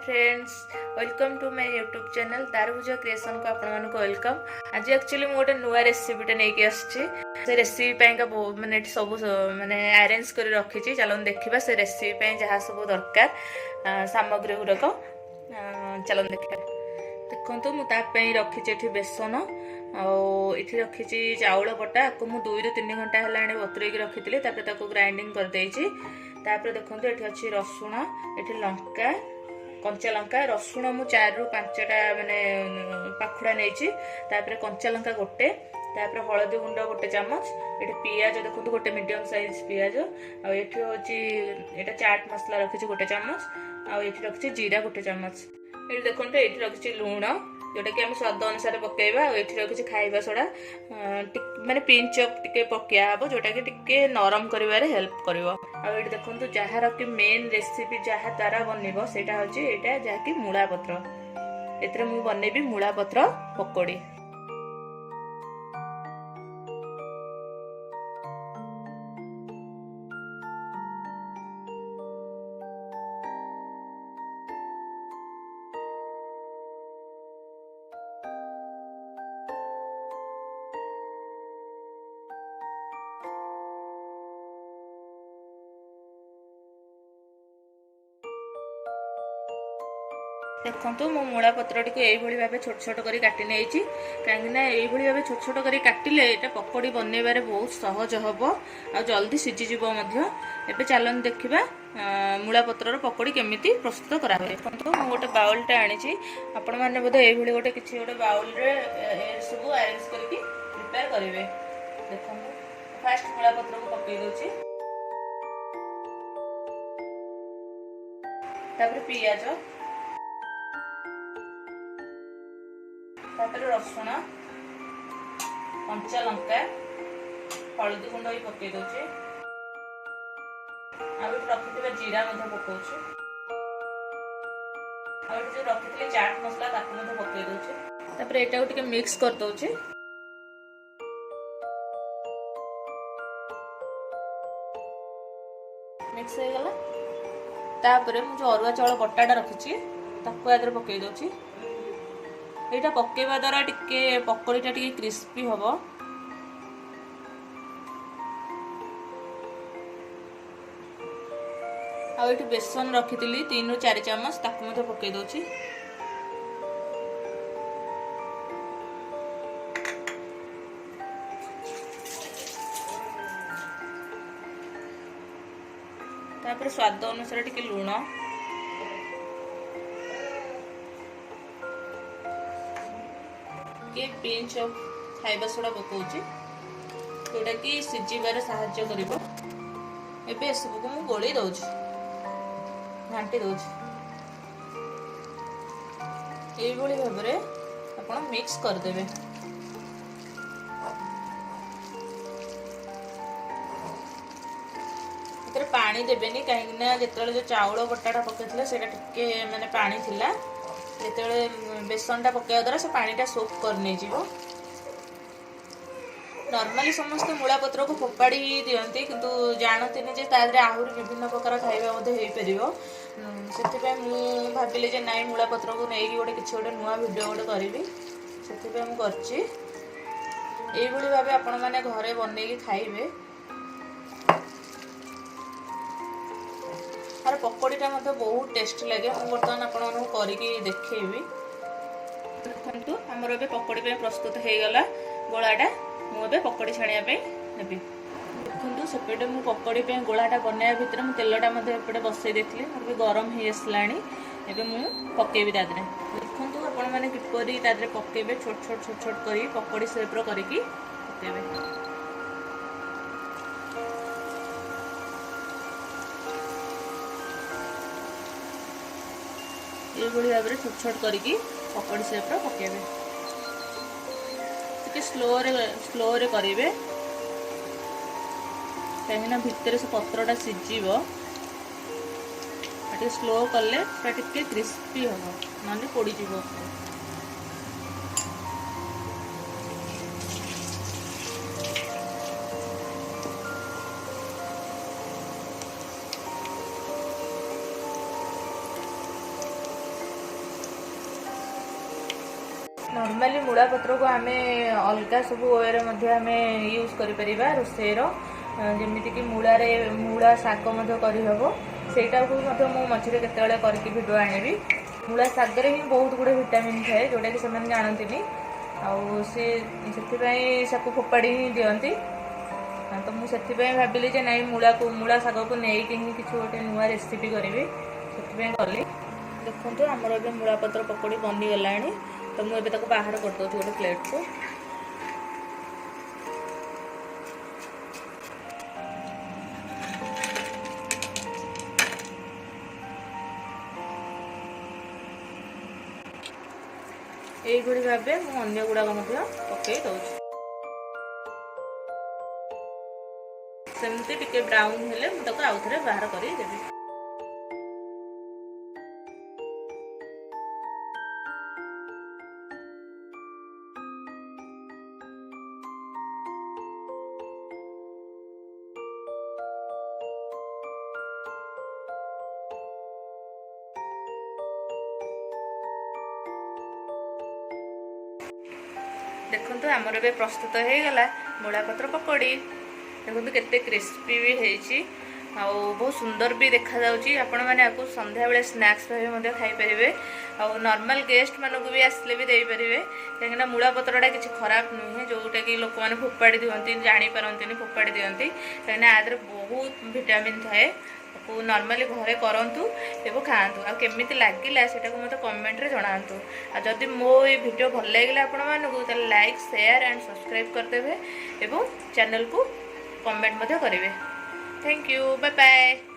Friends, welcome to my YouTube channel Darubhuj creation को आपण को वेलकम। आज एक्चुअली मु गोटे नुआ रेसिपीटे नहीं आसी से रेसिपी का माने सब माने अरेंज कर रखी। चलो देखा से रेसिपी जहाँ सब दरकार सामग्री गुड़ाक चलो देखा। देखो मुझे रखी बेसन आठी रखी चाउल बटा को मुझे 2 ରୁ 3 घंटा है बतुरेक रखी ग्राइंडिंग करदे। देखो ये अच्छी रसुण ये लंका कंचा लंका रसुण मु 4 ରୁ 5टा माने पाखुड़ा नहीं कंचा लंका गोटे हलदी गुंड गोटे चामच ये पियाज देखो गोटे मीडियम साइज पियाज आटा चाट मसला रखी गोटे चामच आठी रखी जीरा गोटे चामच ये देखो ये रखी लुण जोटा कि आम स्वाद अनुसार पकेबा ये रखी खाइबा सोडा माने पिंच अप टिके पकिया हबो जोटा कि टिके नरम करिवारे हेल्प करिवो। आ ये देखो जहाँ कि मेन रेसिपी जहाँ द्वारा बनइबो सेटा होची एटा जहाँ कि मूला पत्र एतरे मु बनेबी मूला पत्र पकोड़ी। देखो मो मूला पत्र टी यही भाव छोट छोट कर काटी नहीं कहीं भाव छोट छोट कर काटिले ये पकोड़ी बनइबारे बहुत सहज हम आ जल्दी सीझीज। एबे चलन देखा मूला पत्रर पकोड़ी केमिति प्रस्तुत करा हुए। देखो मु गोटे बाउलटे आनी आपण मैंने बोधे ये गोटे किसी गोटे बाउल सब अरेंज करके प्रिपेयर करेंगे। देखो फास्ट मूला पत्र को पकई दूची पियाज रसुण कंचा लंका हलदी गुंड भी पकई दौचे रखी जीरा पकाउछु जो रखी चाट मसला पकई दौचे एटा टिके मिक्स कर दौचे। मिक्स हो गला तापरे मु जो अरुआ चावल बटाटा रखी ताकू पकई दौची। यहाँ पकेवा द्वारा टिके पकोड़ीटा टिके क्रिस्पी हम। आठी बेसन रखी 3 ରୁ 4 चामच ताकू पकई दौची। तापर स्वाद अनुसार टिके लुण के पिंच ऑफ खाइबा सोडा पकाउची जोटा कि सिझिबारे साहाय्य करिवो। एबे सब को मु गोली दउची घांटी दउची एई बोली भाबरे आपण मिक्स कर देबे। एतरे पानी देबेनी काहे ना जेतले जो चाउल बटाटा पकेथले सेटा टिके माने पानी थिला जेतले बेसनटा पकेवा द्वारा से पानीटा सोक कर नहीं जीवो। नॉर्मली समस्त मूला पत्र को फोपाड़ी दियंती किंतु जानते जे तादरे आहुरी विभिन्न प्रकार खाइबा मध्ये हेई परिबो। सेति मु भाबिले जे नाई मूला पत्र को नै गोटे किछि गोटे नुवा वीडियो गोटे करिवि सेति मु करछि। एई भली भाबे आपण माने घरे बनै के खाइबे। आर पकोड़ीटा बहुत टेस्ट लगे। मु बर्तमान आपन करके देखैबी। देखंतु हमर एबे पकोड़ी पे प्रस्तुत हो गला गोलाटा मु एबे पकोड़ी छाणिया पे नेबी। देखंतु सेपेटे मु पकोड़ी पे गोलाटा बनाया भितर मु तेलटा एपटे बसई देथिले अबे गरम हे असलाणी। एबे मु पकेबी दादरे। देखंतु आपण माने किपरि दादरे पकेबे छोट छोट करी पकोड़ी शेप रो करके पकेबे। ये भाव में छोट छोट करके पकोड़ी शेप पकेबे। स्लो रे करेंगे कहीं भितर से पत्रटा सीझीब स्लो कले टिके क्रिस्पी हम ना पोड़ी जीव। नॉर्मली मूला पत्र को आम अलग सब वे आम यूज कर रोषेर जमीक मूला शाग करहब सेटा को मु मझे केतले करके भिडियो आनिबी। मूला शागर ही बहुत गुड़े विटामिन थाए जोटा कि से जानती से फोपाड़ी ही दिखती। तो मुझे भाविली जे नाई मूला शाग को लेकिन कि गोटे नुआ रेसिपी करी से कली। देखो आमर ए मूला पत्र पकड़ी बनीगला तो मुझे बाहर करदे गोटे प्लेट को। यही भाव मुझे गुड़ाक पकई दूसरी सेमती टिके ब्राउन हेले मुझे आउ थे बाहर करदेवी। देखो आमर ए प्रस्तुत हो गला मूला पत्र पकड़ी। देखो केते क्रिस्पी भी होती बहुत सुंदर भी देखा जाउची। आपण माने आपको संध्या बेले स्नैक्स भाव खाई पारे और नॉर्मल गेस्ट मानक भी आसले भी दे पारे कहीं मूला पत्रटा किसी खराब नुहे जोटा कि लोक मैंने फोपाड़ी दिखती जापारती फोपाड़ी दिखती कहीं आदि बहुत विटामिन थाए। को नॉर्मली घरे करंतु एवं खातु आ केमी लगिला से मत कमेंट रे जनातु। आ जदि मो ये वीडियो भल लगे आपण मानक लाइक शेयर एंड सब्सक्राइब करदेवे एवं चैनल को कमेंट करेंगे। Thank you bye bye.